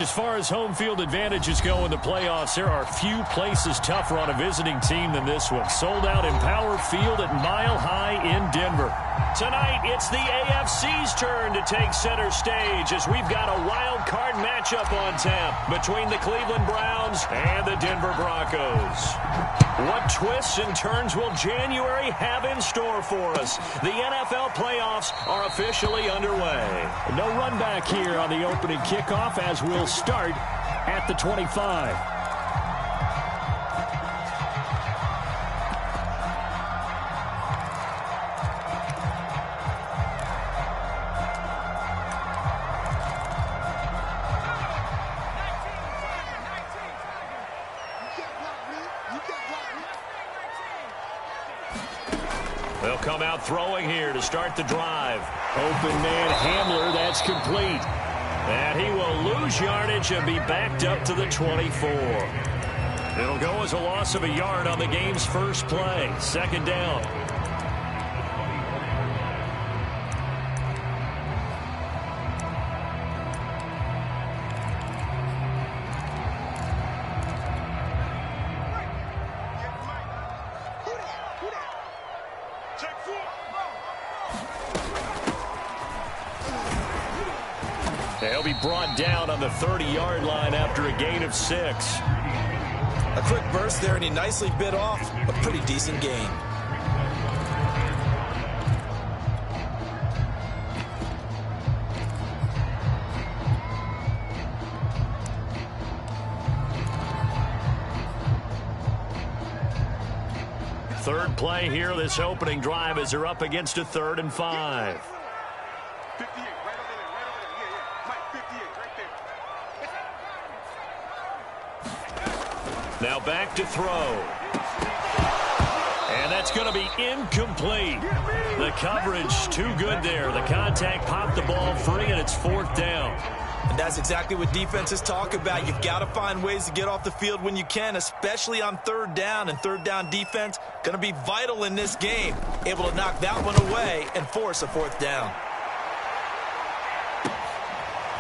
As far as home field advantages go in the playoffs, there are few places tougher on a visiting team than this one. Sold out Empower Field at Mile High in Denver. Tonight, it's the AFC's turn to take center stage as we've got a wild card matchup on tap between the Cleveland Browns and the Denver Broncos. What twists and turns will January have in store for us? The NFL playoffs are officially underway. No run back here on the opening kickoff as we'll start at the 25. They'll come out throwing here to start the drive. Open man Hamler, that's complete. And he will lose yardage and be backed up to the 24. It'll go as a loss of a yard on the game's first play. Second down. They'll be brought down on the 30-yard line after a gain of 6. A quick burst there, and he nicely bit off a pretty decent gain. Third play here, this opening drive, as they're up against a 3rd and 5. Now back to throw. And that's going to be incomplete. The coverage too good there. The contact popped the ball free, and it's 4th down. And that's exactly what defenses talk about. You've got to find ways to get off the field when you can, especially on 3rd down. And 3rd down defense going to be vital in this game. Able to knock that one away and force a 4th down.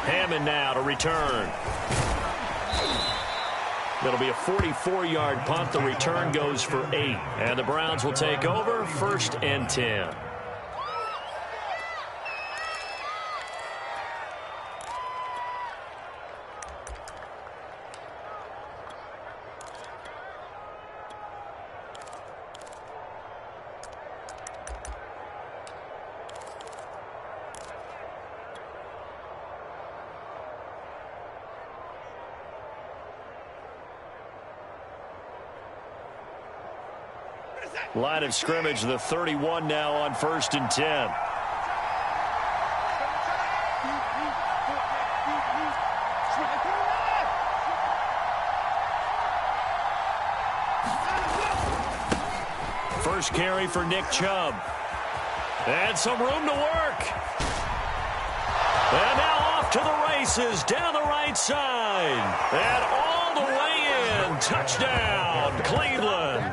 Hammond now to return. It'll be a 44-yard punt. The return goes for 8. And the Browns will take over 1st and 10. Line of scrimmage, the 31 now on 1st and 10. First carry for Nick Chubb. And some room to work. And now off to the races down the right side. And all the way in. Touchdown, Cleveland.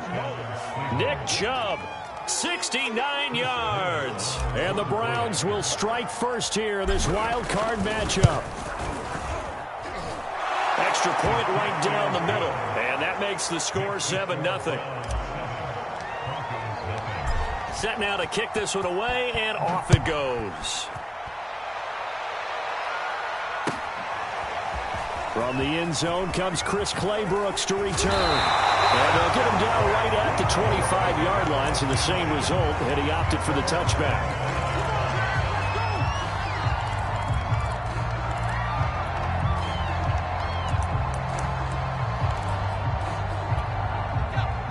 Nick Chubb, 69 yards. And the Browns will strike first here in this wild card matchup. Extra point right down the middle. And that makes the score 7-0. Set now to kick this one away, and off it goes. From the end zone comes Chris Claybrooks to return. And they'll get him down right at the 25-yard line, so the same result, and he opted for the touchback.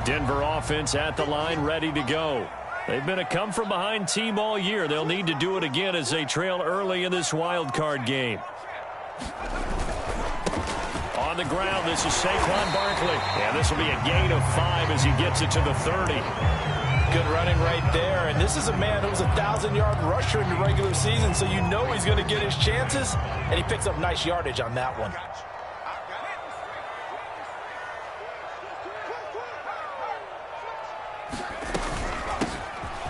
Denver offense at the line, ready to go. They've been a come-from-behind team all year. They'll need to do it again as they trail early in this wild card game. On the ground, this is Saquon Barkley. And this will be a gain of 5 as he gets it to the 30. Good running right there. And this is a man who was a 1,000-yard rusher in the regular season, so you know he's going to get his chances. And he picks up nice yardage on that one.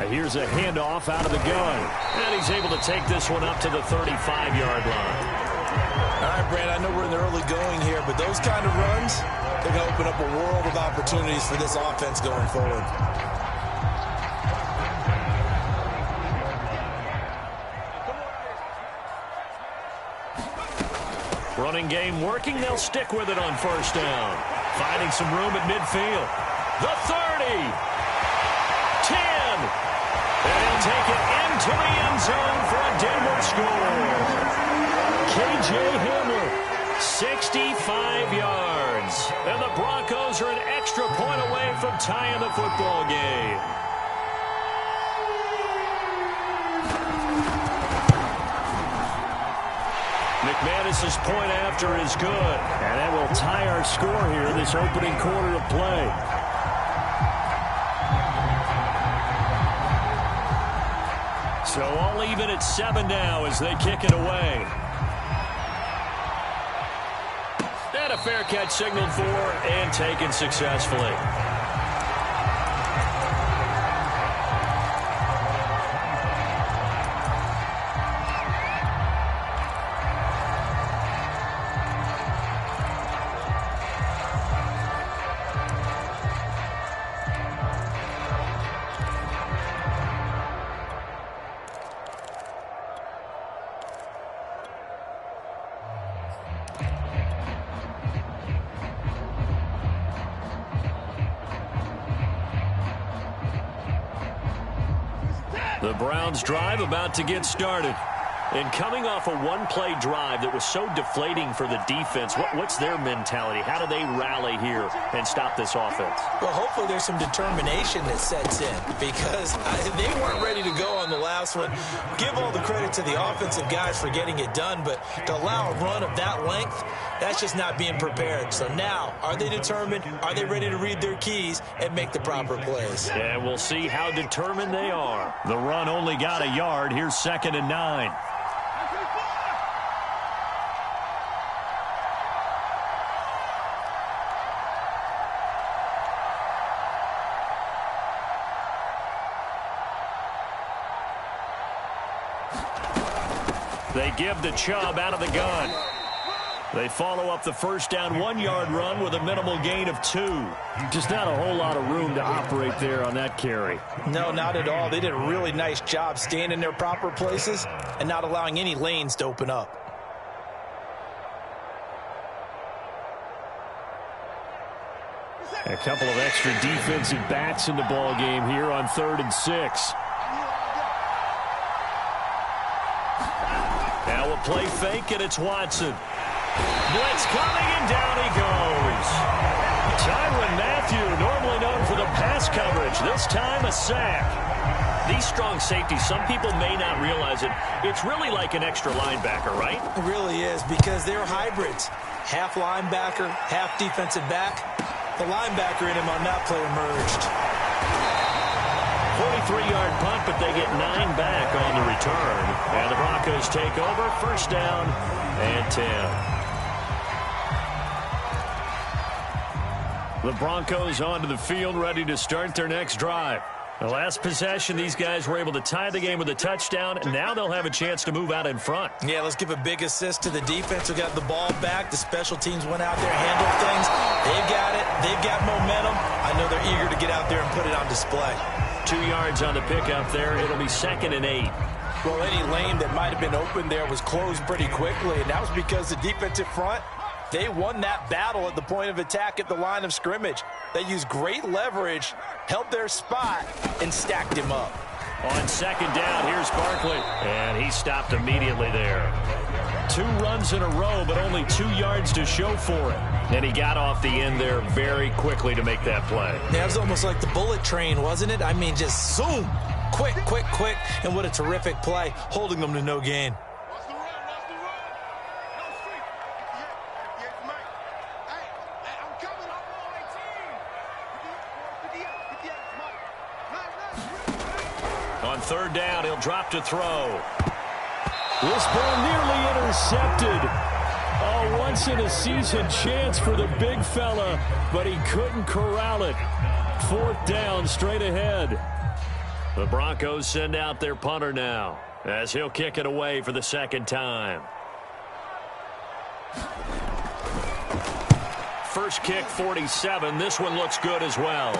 Here's a handoff out of the gun. And he's able to take this one up to the 35-yard line. All right, Brand, I know we're in the early going here, but those kind of runs, they're going to open up a world of opportunities for this offense going forward. Running game working. They'll stick with it on first down. Finding some room at midfield. The 30. 10. And he'll take it into the end zone for a Denver score. K.J. Hamler, 65 yards. And the Broncos are an extra point away from tying the football game. McManus's point after is good. And that will tie our score here this opening quarter of play. So all even at 7 now as they kick it away. And a fair catch signaled for and taken successfully. The Browns drive about to get started. And coming off a one-play drive that was so deflating for the defense, what's their mentality? How do they rally here and stop this offense? Well, hopefully there's some determination that sets in because they weren't ready to go on the last one. Give all the credit to the offensive guys for getting it done, but to allow a run of that length, that's just not being prepared. So now, are they determined? Are they ready to read their keys and make the proper plays? And we'll see how determined they are. The run only got a yard. Here's 2nd and 9. They give the Chubb out of the gun. They follow up the first down 1-yard run with a minimal gain of 2. Just not a whole lot of room to operate there on that carry. No, not at all. They did a really nice job staying in their proper places and not allowing any lanes to open up. A couple of extra defensive backs in the ball game here on 3rd and 6. Now a play fake, and it's Watson. Blitz coming, and down he goes. Tyrann Mathieu, normally known for the pass coverage, this time a sack. These strong safeties, some people may not realize it. It's really like an extra linebacker, right? It really is because they're hybrids. Half linebacker, half defensive back. The linebacker in him on that play emerged. 43-yard punt, but they get 9 back on the return. And the Broncos take over, first down and 10. The Broncos onto the field, ready to start their next drive. The last possession, these guys were able to tie the game with a touchdown, and now they'll have a chance to move out in front. Yeah, let's give a big assist to the defense who got the ball back. The special teams went out there, handled things. They've got it. They've got momentum. I know they're eager to get out there and put it on display. 2 yards on the pickup there. It'll be 2nd and 8. Well, any lane that might have been open there was closed pretty quickly, and that was because the defensive front, they won that battle at the point of attack at the line of scrimmage. They used great leverage, held their spot, and stacked him up. On 2nd down, here's Barkley. And he stopped immediately there. 2 runs in a row, but only 2 yards to show for it. And he got off the end there very quickly to make that play. Yeah, it was almost like the bullet train, wasn't it? I mean, just zoom. Quick, quick, quick. And what a terrific play, holding them to no gain. On 3rd down, he'll drop to throw. This ball nearly intercepted. A once-in-a-season chance for the big fella, but he couldn't corral it. 4th down, straight ahead. The Broncos send out their punter now, as he'll kick it away for the 2nd time. First kick, 47. This one looks good as well.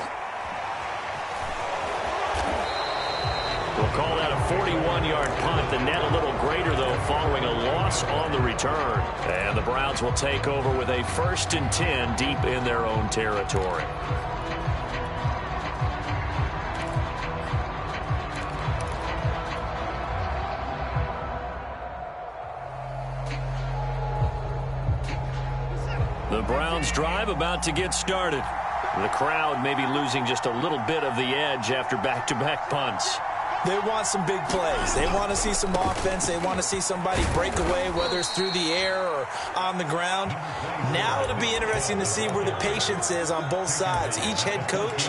We'll call that a 41-yard punt. The net a little greater, though, following a loss on the return. And the Browns will take over with a 1st and 10 deep in their own territory. The Browns drive about to get started. The crowd may be losing just a little bit of the edge after back-to-back punts. They want some big plays. They want to see some offense. They want to see somebody break away, whether it's through the air or on the ground. Now it'll be interesting to see where the patience is on both sides. Each head coach,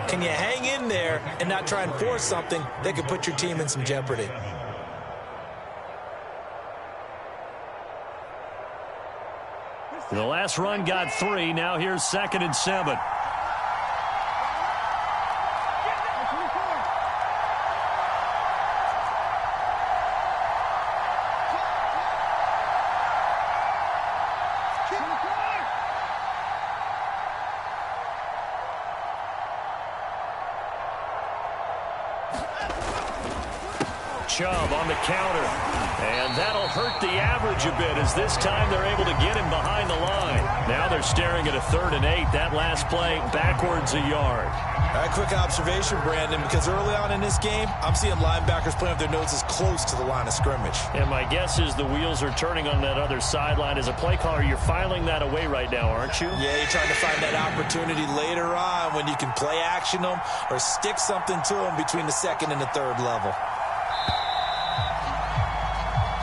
can you hang in there and not try and force something that could put your team in some jeopardy? The last run got 3. Now here's 2nd and 7. Chubb on the counter. And that'll hurt the average a bit as this time they're able to get him behind the line. Now they're staring at a 3rd and 8. That last play backwards a yard. All right, quick observation, Brandon, because early on in this game, I'm seeing linebackers playing with their noses close to the line of scrimmage. And my guess is the wheels are turning on that other sideline. As a play caller, you're filing that away right now, aren't you? Yeah, you're trying to find that opportunity later on when you can play action them or stick something to them between the 2nd and the 3rd level.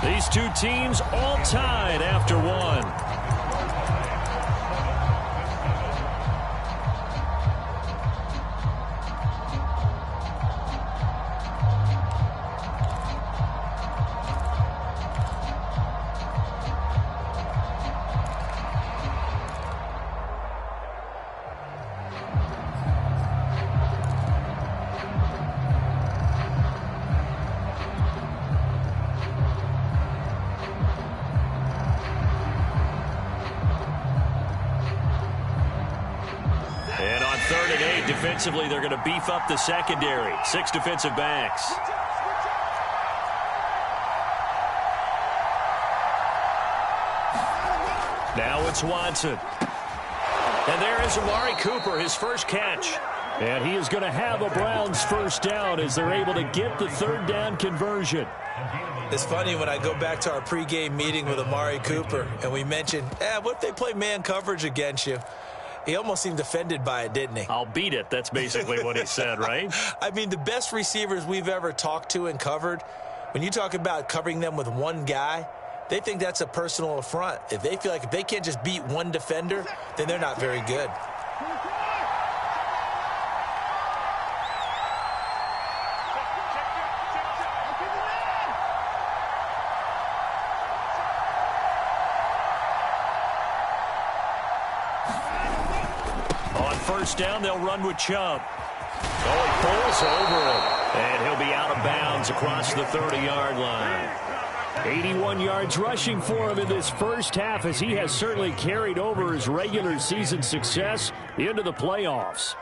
These two teams all tied after one. Defensively, they're going to beef up the secondary. 6 defensive backs. Now it's Watson. And there is Amari Cooper, his first catch. And he is going to have a Browns first down as they're able to get the 3rd down conversion. It's funny when I go back to our pregame meeting with Amari Cooper, and we mentioned, what if they play man coverage against you? He almost seemed offended by it, didn't he? I'll beat it. That's basically what he said, right? I mean, the best receivers we've ever talked to and covered, when you talk about covering them with one guy, they think that's a personal affront. If they feel like if they can't just beat one defender, then they're not very good. First down, they'll run with Chubb. Oh, he pulls over it. And he'll be out of bounds across the 30-yard line. 81 yards rushing for him in this first half as he has certainly carried over his regular season success into the playoffs.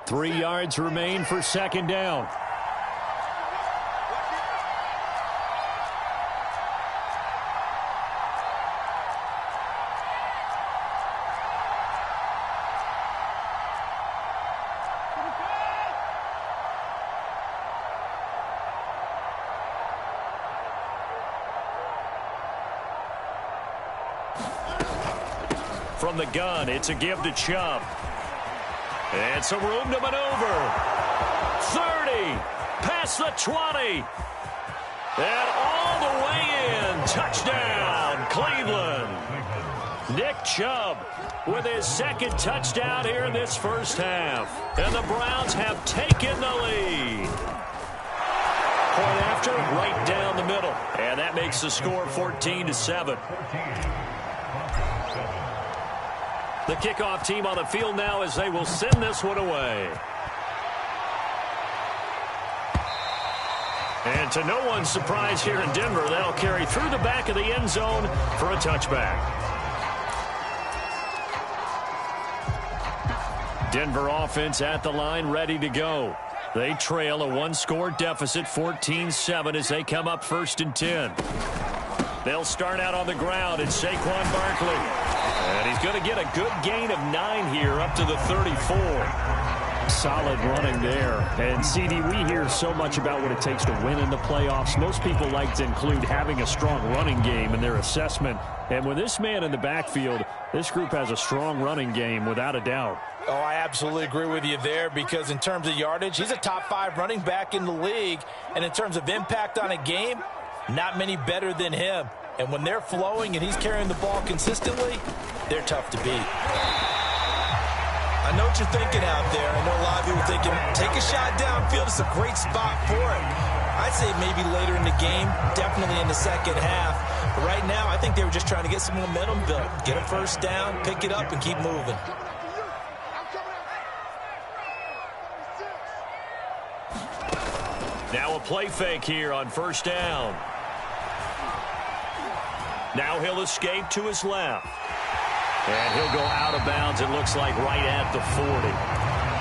Three yards remain for 2nd down. From the gun, it's a give to Chubb. And some room to maneuver. 30, past the 20. And all the way in. Touchdown, Cleveland. Nick Chubb with his 2nd touchdown here in this first half. And the Browns have taken the lead. Point after, right down the middle. And that makes the score 14-7. The kickoff team on the field now as they will send this one away. And to no one's surprise here in Denver, that'll carry through the back of the end zone for a touchback. Denver offense at the line, ready to go. They trail a one-score deficit, 14-7, as they come up 1st and 10. They'll start out on the ground. It's Saquon Barkley. And he's going to get a good gain of 9 here up to the 34. Solid running there. And, CD, we hear so much about what it takes to win in the playoffs. Most people like to include having a strong running game in their assessment. And with this man in the backfield, this group has a strong running game without a doubt. Oh, I absolutely agree with you there, because in terms of yardage, he's a top 5 running back in the league. And in terms of impact on a game, not many better than him. And when they're flowing and he's carrying the ball consistently, they're tough to beat. I know what you're thinking out there. I know a lot of you are thinking, take a shot downfield. It's a great spot for it. I'd say maybe later in the game, definitely in the second half. But right now, I think they were just trying to get some momentum built. Get a first down, pick it up, and keep moving. Now a play fake here on 1st down. Now he'll escape to his left. And he'll go out of bounds, it looks like, right at the 40.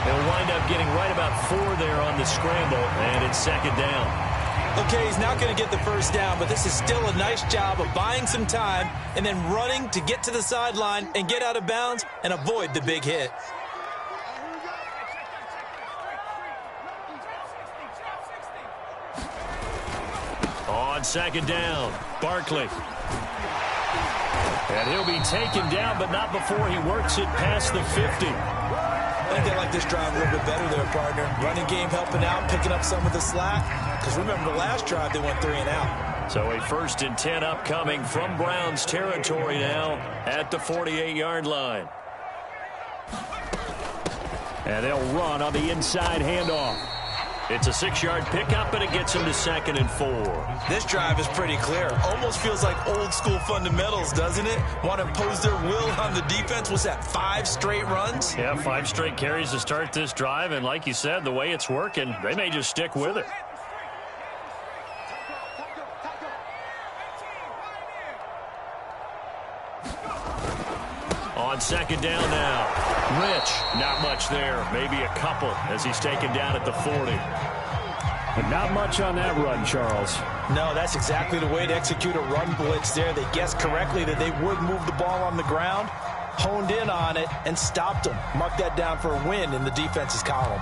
He'll wind up getting right about 4 there on the scramble, and it's 2nd down. Okay, he's not going to get the first down, but this is still a nice job of buying some time and then running to get to the sideline and get out of bounds and avoid the big hit. On 2nd down, Barkley. And he'll be taken down, but not before he works it past the 50. I think they like this drive a little bit better there, partner. Running game helping out, picking up some of the slack. Because remember, the last drive, they went 3 and out. So a 1st and 10 upcoming from Browns territory now at the 48-yard line. And they'll run on the inside handoff. It's a 6-yard pickup, and it gets him to 2nd and 4. This drive is pretty clear. Almost feels like old-school fundamentals, doesn't it? Want to impose their will on the defense. What's that, 5 straight runs? Yeah, 5 straight carries to start this drive, and like you said, the way it's working, they may just stick with it. On 2nd down now. Rich, not much there. Maybe a couple as he's taken down at the 40. But not much on that run, Charles. No, that's exactly the way to execute a run blitz there. They guessed correctly that they would move the ball on the ground, honed in on it, and stopped them. Mark that down for a win in the defense's column.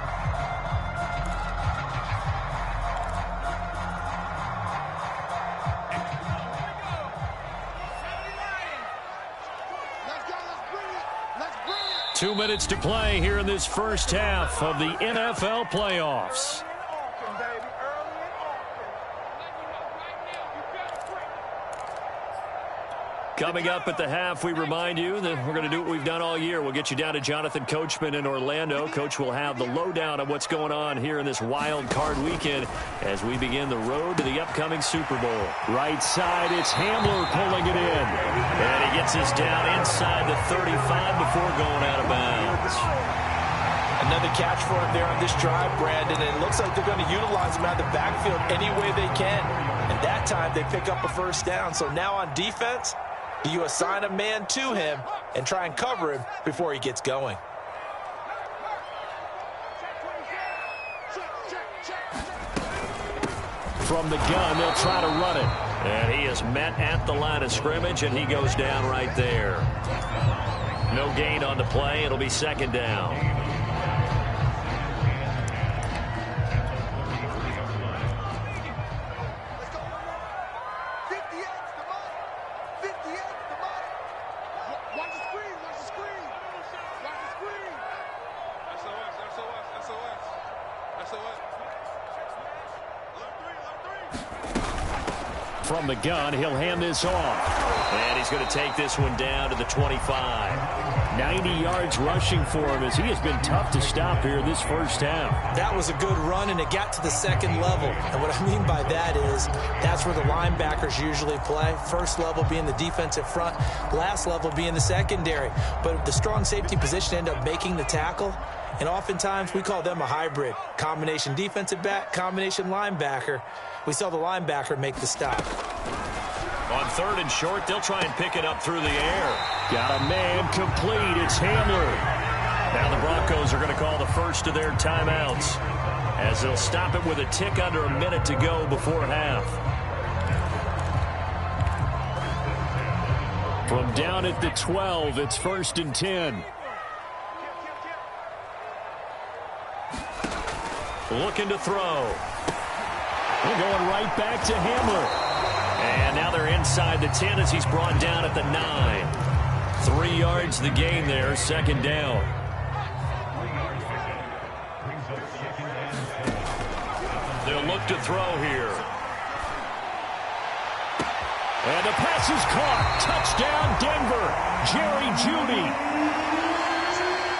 Two minutes to play here in this first half of the NFL playoffs. Coming up at the half, we remind you that we're going to do what we've done all year. We'll get you down to Jonathan Coachman in Orlando. Coach will have the lowdown of what's going on here in this wild card weekend as we begin the road to the upcoming Super Bowl. Right side, it's Hamler pulling it in. And he gets us down inside the 35 before going out of bounds. Another catch for him there on this drive, Brandon. And it looks like they're going to utilize him out of the backfield any way they can. And that time they pick up a first down. So now on defense, you assign a man to him and try and cover him before he gets going. From the gun, they'll try to run it. And he is met at the line of scrimmage, and he goes down right there. No gain on the play. It'll be 2nd down. From the gun, he'll hand this off. And he's going to take this one down to the 25. 90 yards rushing for him as he has been tough to stop here this first half. That was a good run, and it got to the 2nd level. And what I mean by that is that's where the linebackers usually play. First level being the defensive front, last level being the secondary. But the strong safety position ended up making the tackle, And oftentimes we call them a hybrid. Combination defensive back, combination linebacker. We saw the linebacker make the stop. On 3rd and short, they'll try and pick it up through the air. Got a man complete. It's Hamler. Now the Broncos are going to call the first of their timeouts, as they'll stop it with a tick under a minute to go before half. From down at the 12, it's 1st and 10. Looking to throw. They're going right back to Hamler. And now they're inside the 10 as he's brought down at the 9. 3 yards the gain there, 2nd down. They'll look to throw here. And the pass is caught. Touchdown, Denver. Jerry Jeudy.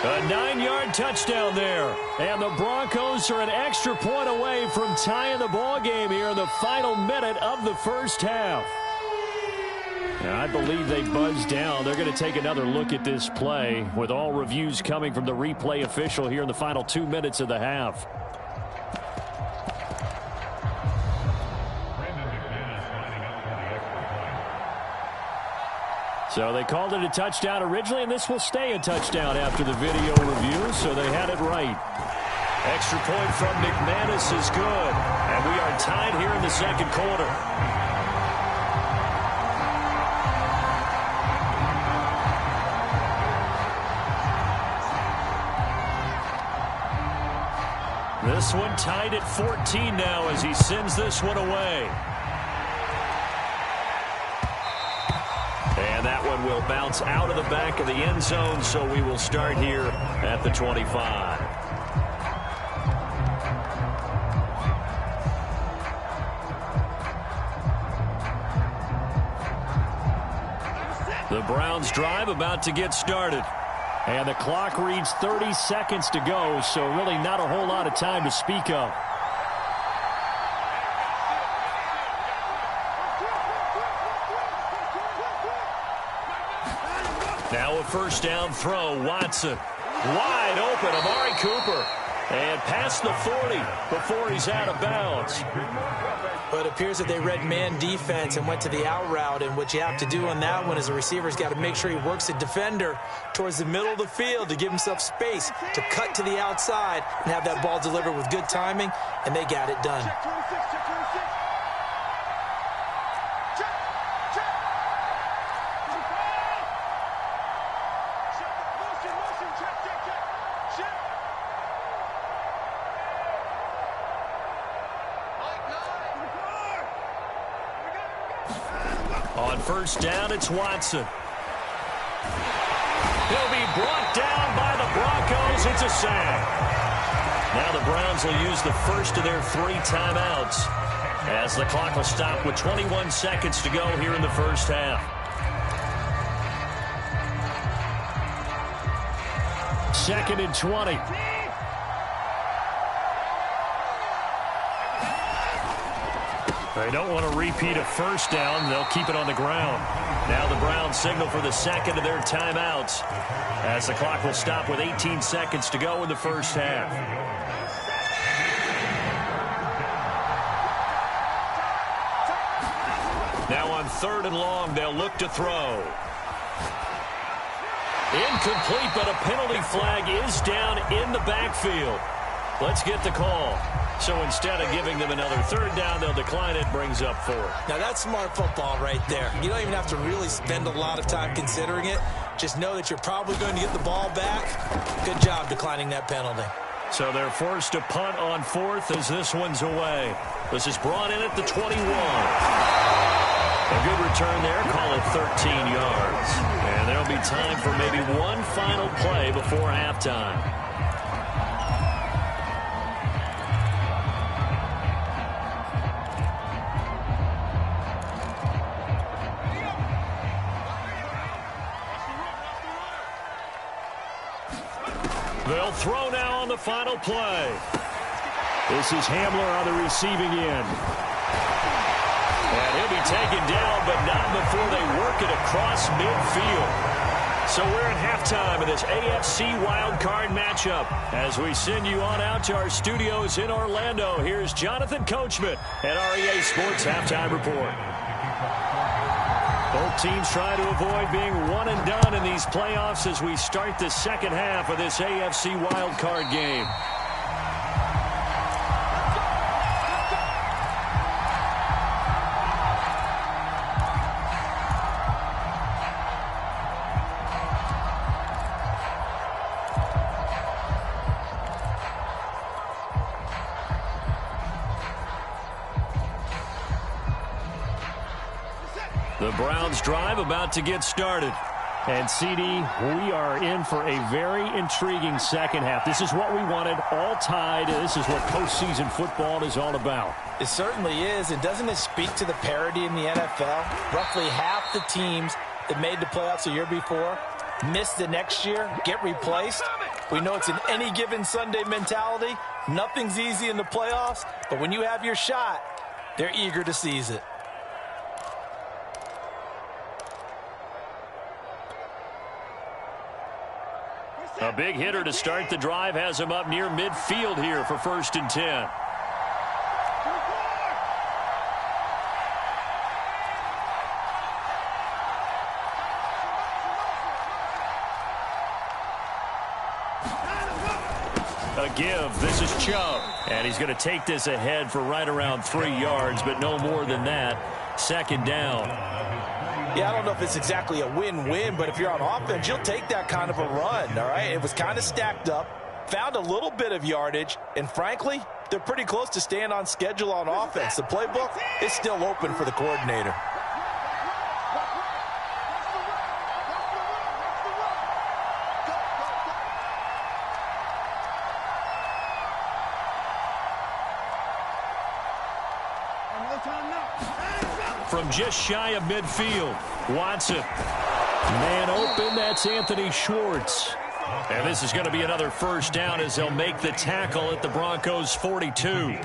A 9-yard touchdown there. And the Broncos are an extra point away from tying the ball game here in the final minute of the first half. I believe they buzzed down. They're going to take another look at this play, with all reviews coming from the replay official here in the final 2 minutes of the half. So they called it a touchdown originally, and this will stay a touchdown after the video review, so they had it right. Extra point from McManus is good, and we are tied here in the 2nd quarter. This one tied at 14 now as he sends this one away. And that one will bounce out of the back of the end zone, so we will start here at the 25. The Browns drive about to get started. And the clock reads 30 seconds to go, so really not a whole lot of time to speak of. Now a 1st down throw. Watson wide open. Amari Cooper. And past the 40 before he's out of bounds. But it appears that they read man defense and went to the out route. And what you have to do on that one is the receiver's got to make sure he works the defender towards the middle of the field to give himself space to cut to the outside and have that ball delivered with good timing. And they got it done. On 1st down, it's Watson. He'll be brought down by the Broncos. It's a sack. Now the Browns will use the first of their 3 timeouts, as the clock will stop with 21 seconds to go here in the first half. 2nd and 20. They don't want to repeat a 1st down. They'll keep it on the ground. Now the Browns signal for the 2nd of their timeouts, as the clock will stop with 18 seconds to go in the first half. Now on 3rd and long, they'll look to throw. Incomplete, but a penalty flag is down in the backfield. Let's get the call. So instead of giving them another 3rd down, they'll decline it, brings up 4. Now that's smart football right there. You don't even have to really spend a lot of time considering it. Just know that you're probably going to get the ball back. Good job declining that penalty. So they're forced to punt on 4th as this one's away. This is brought in at the 21. A good return there, call it 13 yards. And there'll be time for maybe one final play before halftime. They'll throw now on the final play. This is Hamler on the receiving end. And he'll be taken down, but not before they work it across midfield. So we're at halftime of this AFC wildcard matchup. As we send you on out to our studios in Orlando, here's Jonathan Coachman at REA Sports Halftime Report. Both teams trying to avoid being one and done in these playoffs as we start the second half of this AFC wildcard game. The Browns drive about to get started. And, CD, we are in for a very intriguing second half. This is what we wanted, all tied. This is what postseason football is all about. It certainly is. And doesn't it speak to the parity in the NFL? Roughly half the teams that made the playoffs the year before miss the next year, get replaced. We know it's an any given Sunday mentality. Nothing's easy in the playoffs. But when you have your shot, they're eager to seize it. A big hitter to start the drive has him up near midfield here for 1st and 10. A give. This is Chubb. And he's going to take this ahead for right around 3 yards, but no more than that. 2nd down. Yeah, I don't know if it's exactly a win-win, but if you're on offense, you'll take that kind of a run, all right? It was kind of stacked up, found a little bit of yardage, and frankly, they're pretty close to staying on schedule on offense. The playbook is still open for the coordinator. From just shy of midfield, Watson. Man open, that's Anthony Schwartz. And this is going to be another 1st down as they'll make the tackle at the Broncos 42.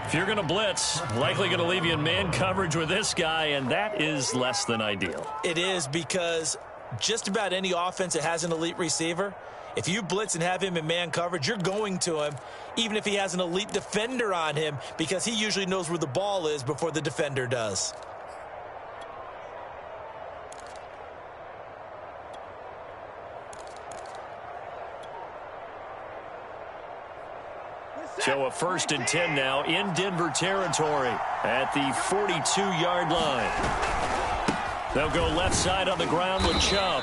If you're going to blitz, likely going to leave you in man coverage with this guy, and that is less than ideal. It is, because just about any offense that has an elite receiver, if you blitz and have him in man coverage, you're going to him, even if he has an elite defender on him, because he usually knows where the ball is before the defender does. So a 1st and 10 now in Denver territory at the 42-yard line. They'll go left side on the ground with Chubb.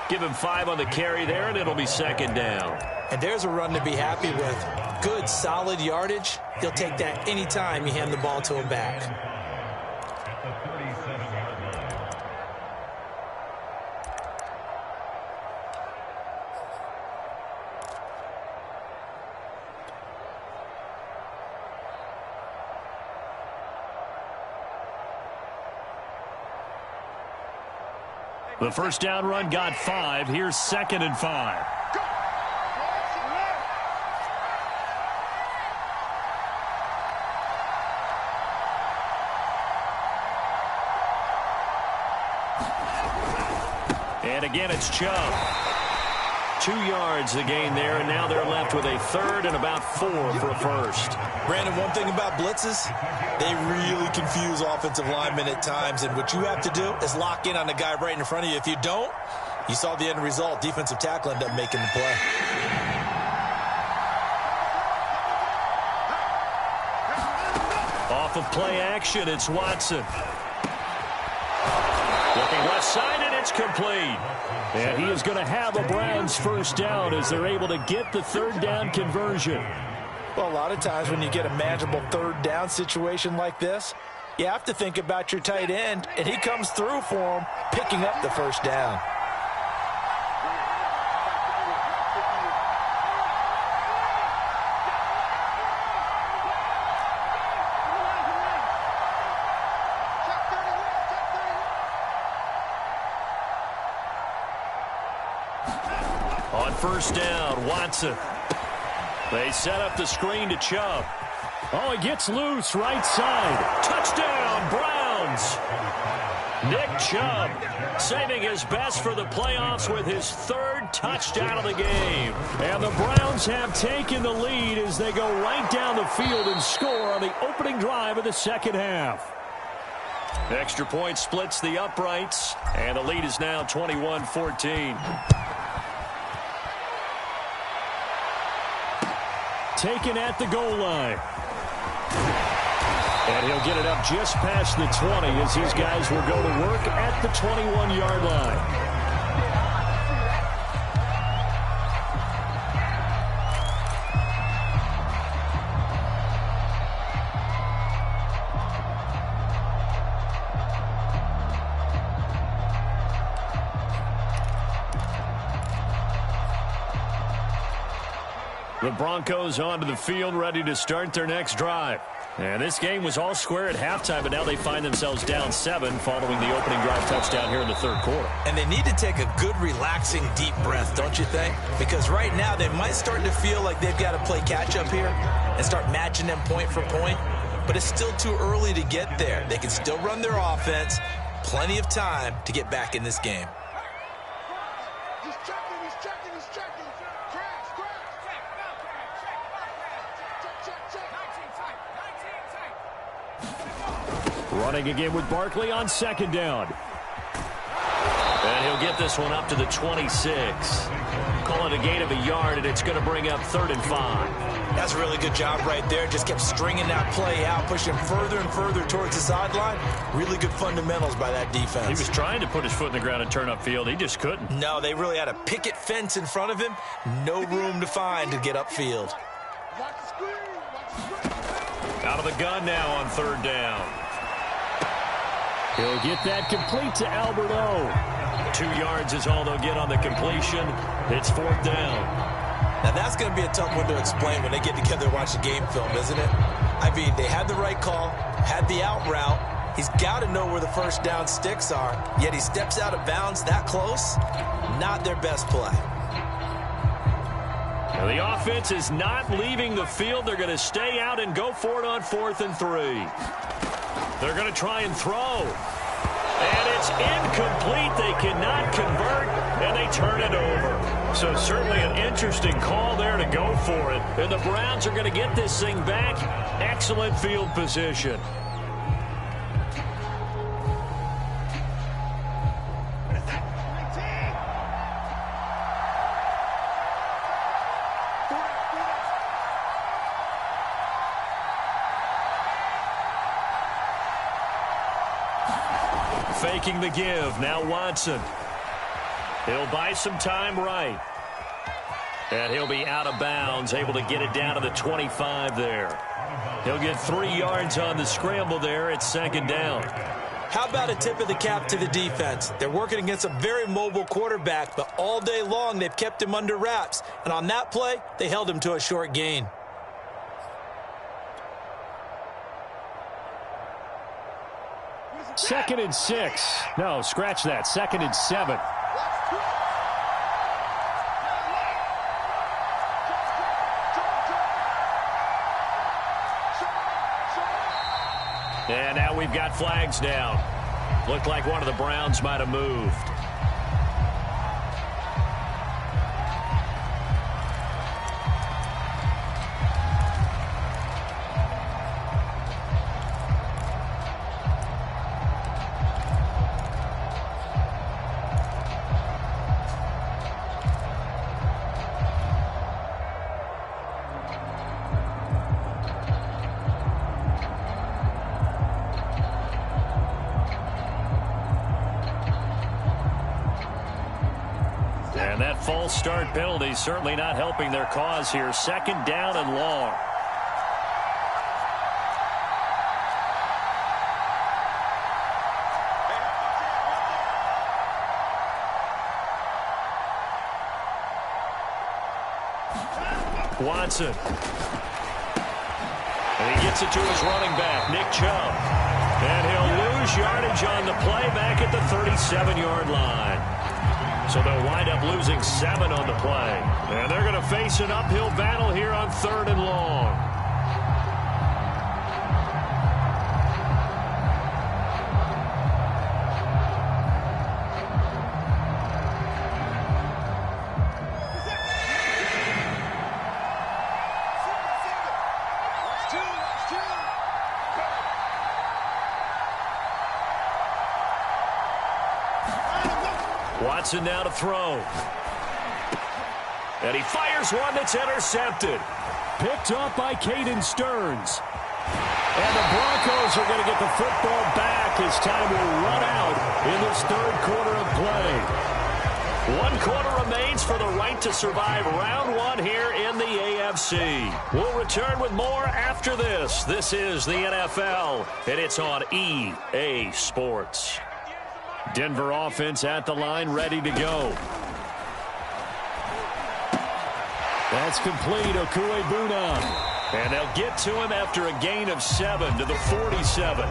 Give him 5 on the carry there, and it'll be 2nd down. And there's a run to be happy with. Good, solid yardage. He'll take that anytime you hand the ball to him back. The 1st down run got 5. Here's 2nd and 5. And again, it's Chubb. 2 yards the gain there, and now they're left with a 3rd and about 4 for a 1st. Brandon, one thing about blitzes, they really confuse offensive linemen at times, and what you have to do is lock in on the guy right in front of you. If you don't, you saw the end result. Defensive tackle ended up making the play. Off of play action, it's Watson. Looking left side, and it's complete. And he is going to have a Browns 1st down as they're able to get the 3rd down conversion. Well, a lot of times when you get a manageable 3rd down situation like this, you have to think about your tight end, and he comes through for him, picking up the 1st down. On 1st down, Watson. They set up the screen to Chubb. Oh, he gets loose right side. Touchdown, Browns. Nick Chubb saving his best for the playoffs with his third touchdown of the game. And the Browns have taken the lead as they go right down the field and score on the opening drive of the second half. Extra point splits the uprights, and the lead is now 21-14. Taken at the goal line. And he'll get it up just past the 20 as these guys will go to work at the 21-yard line. The Broncos onto the field, ready to start their next drive. And this game was all square at halftime, but now they find themselves down 7 following the opening drive touchdown here in the third quarter. And they need to take a good, relaxing, deep breath, don't you think? Because right now they might start to feel like they've got to play catch-up here and start matching them point for point. But it's still too early to get there. They can still run their offense. Plenty of time to get back in this game. Running again with Barkley on second down. And he'll get this one up to the 26. Call it a gain of a yard, and it's going to bring up 3rd and 5. That's a really good job right there. Just kept stringing that play out, pushing further and further towards the sideline. Really good fundamentals by that defense. He was trying to put his foot in the ground and turn upfield. He just couldn't. No, they really had a picket fence in front of him. No room to find to get upfield. Out of the gun now on 3rd down. He'll get that complete to Albert O. 2 yards is all they'll get on the completion. It's 4th down. Now that's going to be a tough one to explain when they get together and watch the game film, isn't it? I mean, they had the right call, had the out route. He's got to know where the first down sticks are, yet he steps out of bounds that close. Not their best play. Now the offense is not leaving the field. They're going to stay out and go for it on 4th and 3. They're going to try and throw. And it's incomplete. They cannot convert, and they turn it over. So certainly an interesting call there to go for it. And the Browns are going to get this thing back. Excellent field position. Faking the give. Now Watson. He'll buy some time right. And he'll be out of bounds, able to get it down to the 25 there. He'll get 3 yards on the scramble there. It's 2nd down. How about a tip of the cap to the defense? They're working against a very mobile quarterback, but all day long they've kept him under wraps. And on that play, they held him to a short gain. Second and 6. No, scratch that. 2nd and 7. And now we've got flags down. Looked like one of the Browns might have moved. And that false start penalty certainly not helping their cause here. 2nd down and long. Watson. And he gets it to his running back, Nick Chubb. And he'll lose yardage on the play back at the 37-yard line. So they'll wind up losing 7 on the play. And they're going to face an uphill battle here on 3rd and long. Watson now to throw. And he fires one that's intercepted. Picked off by Caden Stearns. And the Broncos are going to get the football back as time will run out in this third quarter of play. 1 quarter remains for the right to survive round 1 here in the AFC. We'll return with more after this. This is the NFL, and it's on EA Sports. Denver offense at the line, ready to go. That's complete. Okuebuna. And they'll get to him after a gain of 7 to the 47.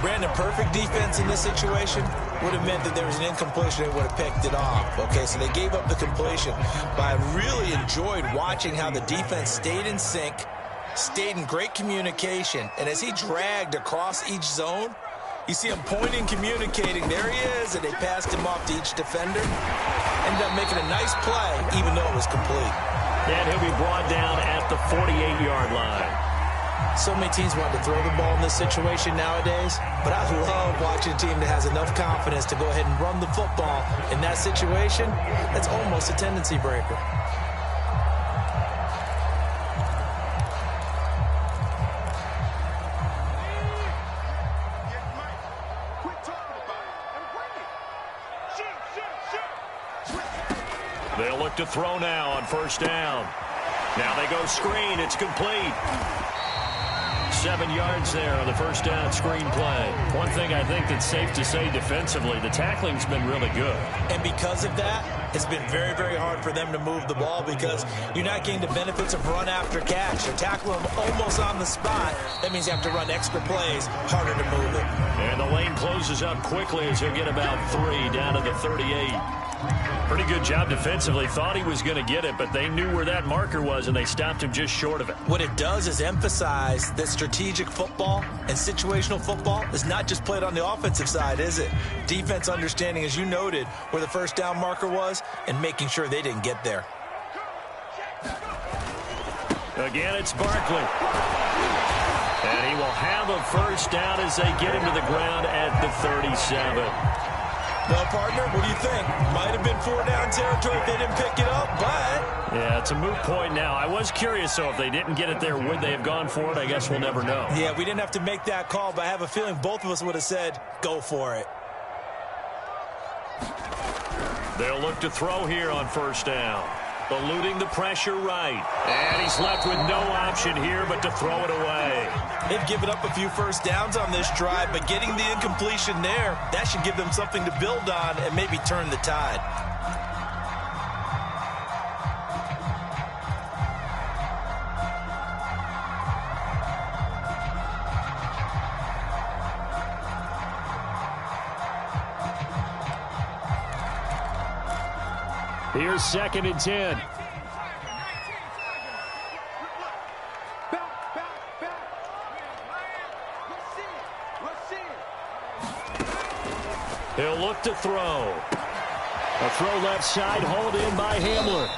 Brandon, perfect defense in this situation would have meant that there was an incompletion. They would have picked it off. Okay, so they gave up the completion. But I really enjoyed watching how the defense stayed in sync, stayed in great communication. And as he dragged across each zone, you see him pointing, communicating. There he is, and they passed him off to each defender. Ended up making a nice play, even though it was complete. And he'll be brought down at the 48-yard line. So many teams want to throw the ball in this situation nowadays, but I love watching a team that has enough confidence to go ahead and run the football in that situation. That's almost a tendency breaker. They'll look to throw now on first down. Now they go screen. It's complete. 7 yards there on the first down screen play. One thing I think that's safe to say defensively, the tackling's been really good. And because of that, it's been very, very hard for them to move the ball because you're not getting the benefits of run after catch. They're tackling them almost on the spot. That means you have to run extra plays, harder to move it. And the lane closes up quickly as he'll get about 3 down to the 38. Pretty good job defensively. Thought he was going to get it, but they knew where that marker was, and they stopped him just short of it. What it does is emphasize that strategic football and situational football is not just played on the offensive side, is it? Defense understanding, as you noted, where the first down marker was and making sure they didn't get there. Again, it's Barkley. And he will have a first down as they get him to the ground at the 37. Well, partner, what do you think? Might have been 4-down territory if they didn't pick it up, but... Yeah, it's a moot point now. I was curious, so if they didn't get it there, would they have gone for it? I guess we'll never know. Yeah, we didn't have to make that call, but I have a feeling both of us would have said, go for it. They'll look to throw here on first down. Eluding the pressure right. And he's left with no option here but to throw it away. They've given up a few first downs on this drive, but getting the incompletion there, that should give them something to build on and maybe turn the tide. Here's 2nd and 10. He'll look to throw. A throw left side, hauled in by Hamler.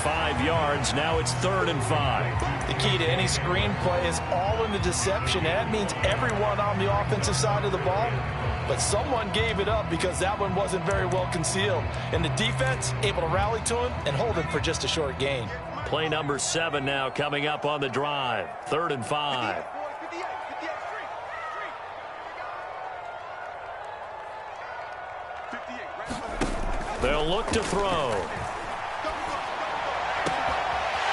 5 yards. Now it's 3rd and 5. The key to any screenplay is all in the deception. That means everyone on the offensive side of the ball. But someone gave it up because that one wasn't very well concealed. And the defense able to rally to him and hold him for just a short gain. Play number 7 now coming up on the drive. 3rd and 5. They'll look to throw.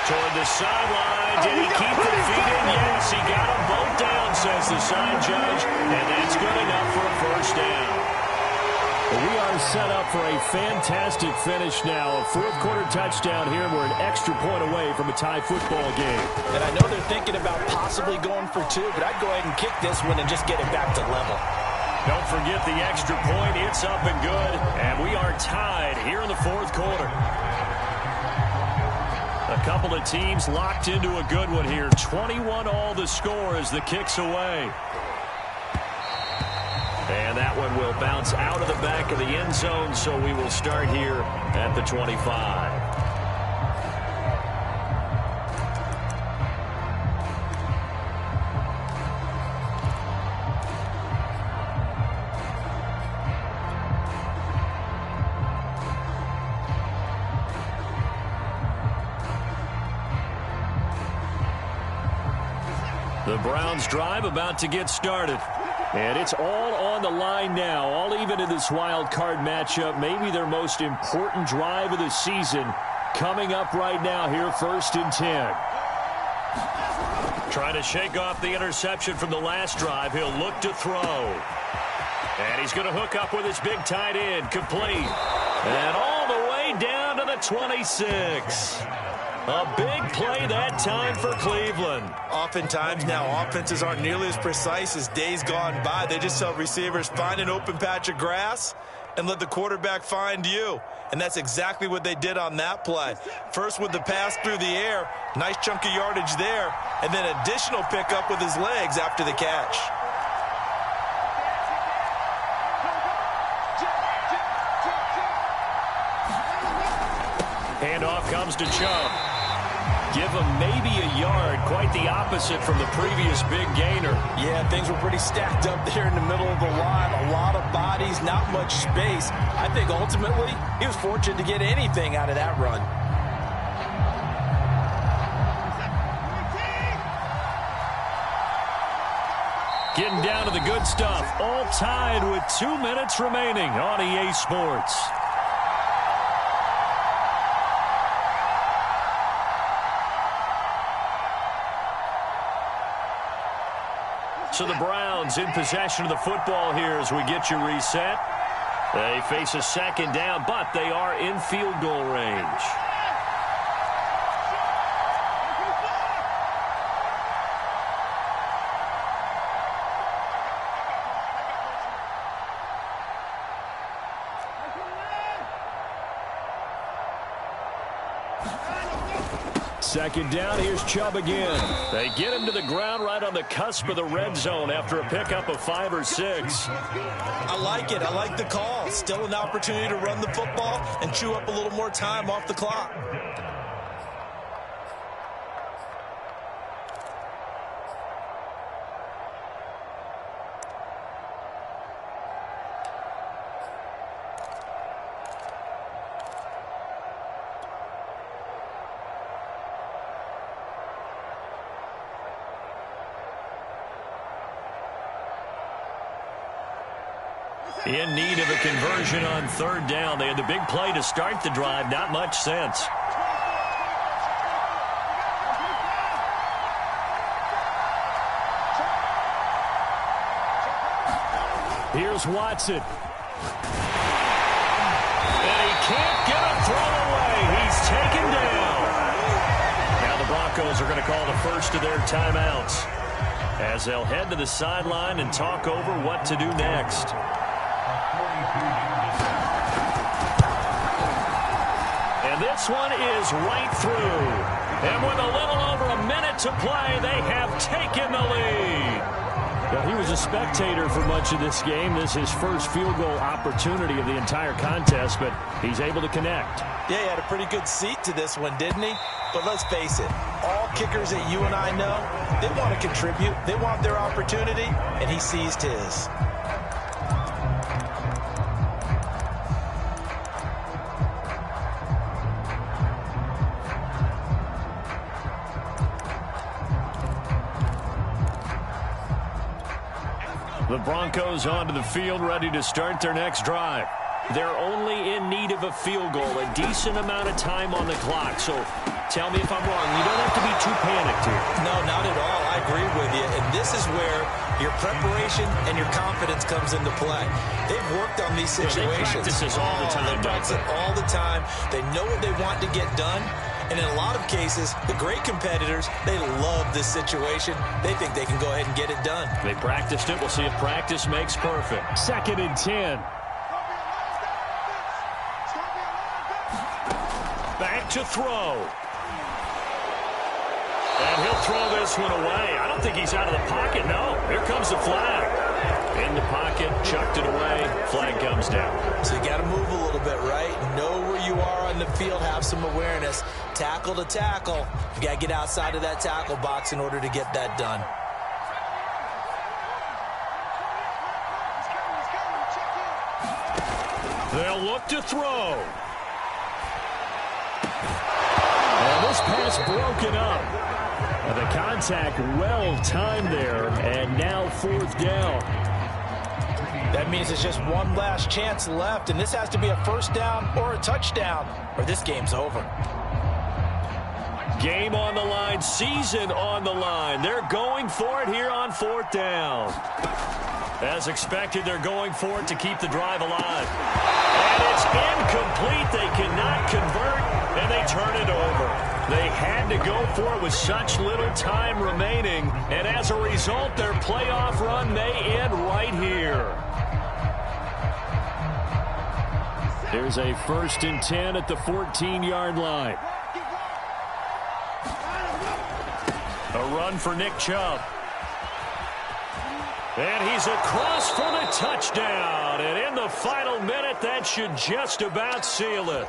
Toward the sideline. Did he keep the feet in? Yes, he got them both down, says the side judge. And that's good enough for a first down. We are set up for a fantastic finish now. A fourth quarter touchdown here. We're an extra point away from a tie football game. And I know they're thinking about possibly going for 2, but I'd go ahead and kick this one and just get it back to level. Don't forget the extra point. It's up and good. And we are tied here in the fourth quarter. A couple of teams locked into a good one here. 21 all the score as the kick's away. And that one will bounce out of the back of the end zone, so we will start here at the 25. The Browns drive about to get started. And it's all on the line now, all even in this wild card matchup. Maybe their most important drive of the season coming up right now here, 1st and 10. Trying to shake off the interception from the last drive. He'll look to throw. And he's going to hook up with his big tight end, complete. And all the way down to the 26. A big play that time for Cleveland. Oftentimes now offenses aren't nearly as precise as days gone by. They just tell receivers, find an open patch of grass and let the quarterback find you. And that's exactly what they did on that play. First with the pass through the air, nice chunk of yardage there, and then additional pickup with his legs after the catch. Handoff comes to Chubb. Give him maybe a yard, quite the opposite from the previous big gainer. Yeah, things were pretty stacked up there in the middle of the line. A lot of bodies, not much space. I think ultimately he was fortunate to get anything out of that run. Getting down to the good stuff. All tied with 2 minutes remaining on EA Sports. So the Browns in possession of the football here as we get you reset. They face a 2nd down, but they are in field goal range. Second down, here's Chubb again. They get him to the ground right on the cusp of the red zone after a pickup of 5 or 6. I like it. I like the call. Still an opportunity to run the football and chew up a little more time off the clock. In need of a conversion on 3rd down. They had the big play to start the drive. Not much sense. Here's Watson. And he can't get a throw away. He's taken down. Now the Broncos are going to call the first of their timeouts as they'll head to the sideline and talk over what to do next. And this one is right through. And with a little over a minute to play, they have taken the lead. Well, he was a spectator for much of this game. This is his first field goal opportunity of the entire contest, but he's able to connect. Yeah, he had a pretty good seat to this one, didn't he? But let's face it, all kickers that you and I know, they want to contribute. They want their opportunity, and he seized his. The Broncos onto the field, ready to start their next drive. They're only in need of a field goal, a decent amount of time on the clock. So tell me if I'm wrong. You don't have to be too panicked here. No, not at all. I agree with you. And this is where your preparation and your confidence comes into play. They've worked on these situations. They practice this all the time. They practice it all the time. They know what they want to get done. And in a lot of cases, the great competitors, they love this situation. They think they can go ahead and get it done. They practiced it. We'll see if practice makes perfect. 2nd and 10. Back to throw. And he'll throw this one away. I don't think he's out of the pocket. No, here comes the flag. In the pocket, chucked it away. Flag comes down. So you got to move a little bit, right? Know where you are on the field. Have some awareness. Tackle to tackle. You got to get outside of that tackle box in order to get that done. They'll look to throw. And this pass broken up. The contact well timed there, and now 4th down. That means it's just one last chance left, and this has to be a first down or a touchdown, or this game's over. Game on the line, season on the line. They're going for it here on 4th down. As expected, they're going for it to keep the drive alive. And it's incomplete. They cannot convert, and they turn it over. They had to go for it with such little time remaining, and as a result, their playoff run may end right here. There's a 1st and 10 at the 14-yard line. A run for Nick Chubb. And he's across for the touchdown. And in the final minute, that should just about seal it.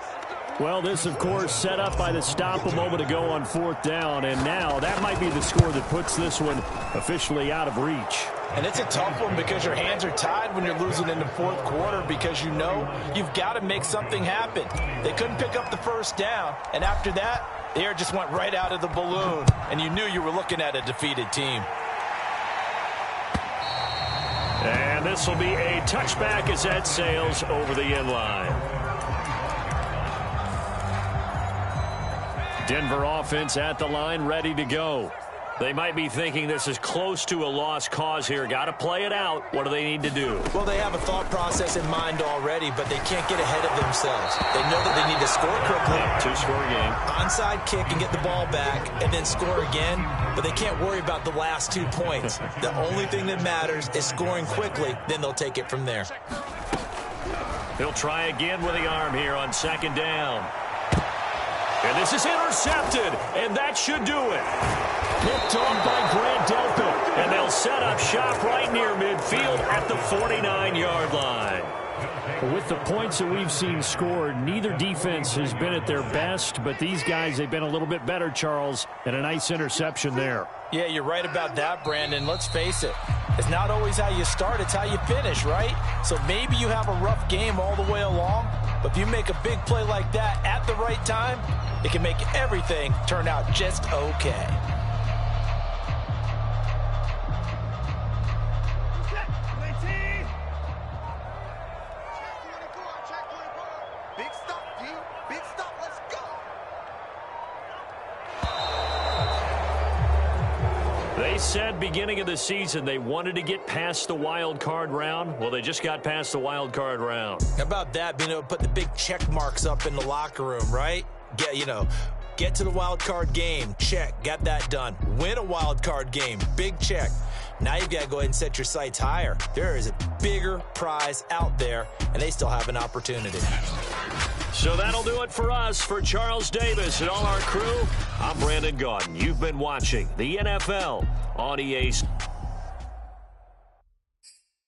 Well, this, of course, set up by the stop a moment ago on 4th down. And now that might be the score that puts this one officially out of reach. And it's a tough one because your hands are tied when you're losing in the 4th quarter because you know you've got to make something happen. They couldn't pick up the first down. And after that, the air just went right out of the balloon. And you knew you were looking at a defeated team. And this will be a touchback as that sails over the end line. Denver offense at the line, ready to go. They might be thinking this is close to a lost cause here. Got to play it out. What do they need to do? Well, they have a thought process in mind already, but they can't get ahead of themselves. They know that they need to score quickly. 2-score game. Onside kick and get the ball back and then score again, but they can't worry about the last 2 points. The only thing that matters is scoring quickly, then they'll take it from there. He'll try again with the arm here on 2nd down. And this is intercepted, and that should do it. Picked off by Grant Delpit. And they'll set up shop right near midfield at the 49-yard line. With the points that we've seen scored, neither defense has been at their best, but these guys, they've been a little bit better, Charles, and a nice interception there. Yeah, you're right about that, Brandon. Let's face it. It's not always how you start, it's how you finish, right? So maybe you have a rough game all the way along, but if you make a big play like that at the right time, it can make everything turn out just okay. They said beginning of the season they wanted to get past the wild card round. Well, they just got past the wild card round. How about that, being able to put the big check marks up in the locker room, right? Get to the wild card game. Check. Got that done. Win a wild card game. Big check. Now you've got to go ahead and set your sights higher. There is a bigger prize out there, and they still have an opportunity. So that'll do it for us. For Charles Davis and all our crew, I'm Brandon Gaudin. You've been watching the NFL on EA.